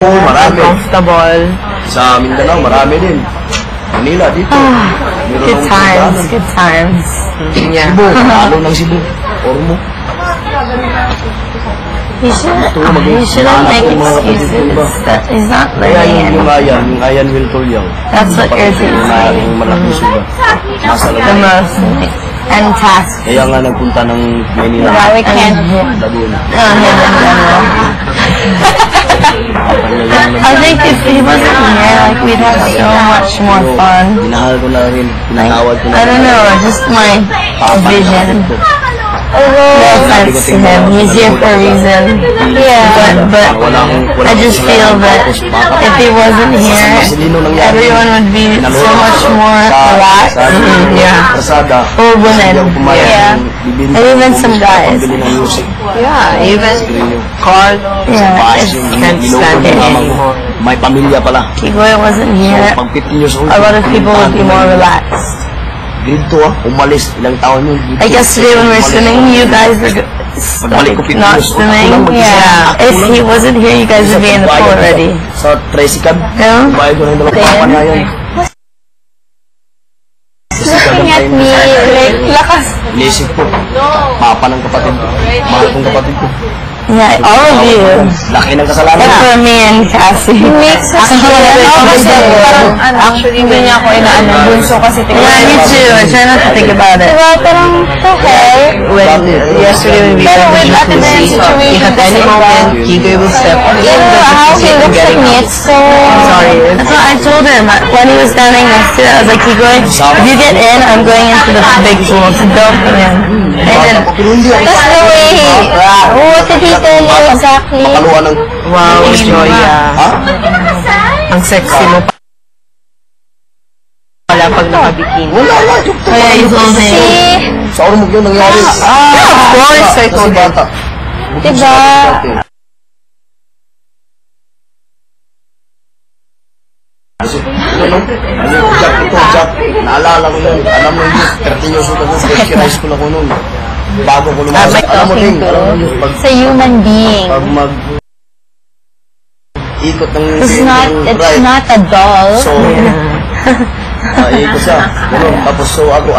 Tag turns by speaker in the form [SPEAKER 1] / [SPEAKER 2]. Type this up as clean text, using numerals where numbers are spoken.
[SPEAKER 1] Marami.
[SPEAKER 2] Comfortable.
[SPEAKER 1] Sa Mindanao, marami din. Manila, dito.
[SPEAKER 2] Good times, good times. Yeah.
[SPEAKER 1] Cebu, lalo ng Cebu. Ormo.
[SPEAKER 2] He shouldn't make excuses. He's not living in.
[SPEAKER 1] Yung Ayan Will Tulyang.
[SPEAKER 2] That's what irritates me.
[SPEAKER 1] Yung malaking suga. Nasa
[SPEAKER 2] The most. And task.
[SPEAKER 1] Kaya nga nagpunta ng Manila.
[SPEAKER 2] We can't him.
[SPEAKER 1] Laguna.
[SPEAKER 2] Him in general. I think if he wasn't here, like, we'd have so much more fun.
[SPEAKER 1] Pinahal ko na rin. Pinatawad ko na rin.
[SPEAKER 2] I don't know, just my vision. No offense to him, he's here for a reason. Yeah, but I just feel that if he wasn't here, everyone would be so much more relaxed. Yeah. Or women. Yeah. And even some guys.
[SPEAKER 3] Yeah, even Carl.
[SPEAKER 2] Yeah, I can't stand it anymore.
[SPEAKER 1] May pamilya pala.
[SPEAKER 2] Kigoy wasn't here,
[SPEAKER 1] Pag 15 years old,
[SPEAKER 2] a lot of people would be more relaxed.
[SPEAKER 1] Dito umalis. Ilang taon yun.
[SPEAKER 2] Like yesterday when we were swimming, you guys were not swimming. Yeah. If he wasn't here, you guys would be in the pool already.
[SPEAKER 1] Sa Tracy Cab.
[SPEAKER 2] No?
[SPEAKER 1] Bahay ko na yung dalawang na yan.
[SPEAKER 2] Looking at me, like, lakas.
[SPEAKER 1] Inisip ko. Papa ng kapatid ko. Mahal kong kapatid ko.
[SPEAKER 2] Yeah, all of you.
[SPEAKER 1] Laki ng kasalanan.
[SPEAKER 2] Except for me and Cassie. He makes us
[SPEAKER 3] Actually, hindi niya ako inaano. Bunso kasi
[SPEAKER 2] Yeah, me too. I try not to think about it.
[SPEAKER 3] Diba, parang, okay.
[SPEAKER 2] Yesterday when we
[SPEAKER 3] Pero with Ate Ben's situation,
[SPEAKER 2] at any moment, Kigoy will step on.
[SPEAKER 3] how he looks at me, it's so...
[SPEAKER 2] Sorry. That's what I told him. When he was standing next to it, I was like, Kigoy, if you get in, I'm going into the big pool. So don't come in. And then,
[SPEAKER 3] That's the way he... What did he tell you exactly?
[SPEAKER 1] Makaluan ng...
[SPEAKER 2] wow, Joya.
[SPEAKER 1] Ha?
[SPEAKER 2] Ang sexy mo pala pag nakabikini.
[SPEAKER 1] Wala nga.
[SPEAKER 2] Kaya you told me.
[SPEAKER 1] Sa ormog yun nangyari.
[SPEAKER 2] Of course, I told him.
[SPEAKER 3] Diba?
[SPEAKER 1] Kasi, Jack ito, Jack. Naalala ko yun. Alam mo yun, 13 years old ako. High school ako nun. Bago ko lumakas. Alam mo din,
[SPEAKER 3] It's a human being.
[SPEAKER 1] pag ikot ng
[SPEAKER 3] It's not a doll.
[SPEAKER 1] So, ikot siya. Ganun. Tapos so ako,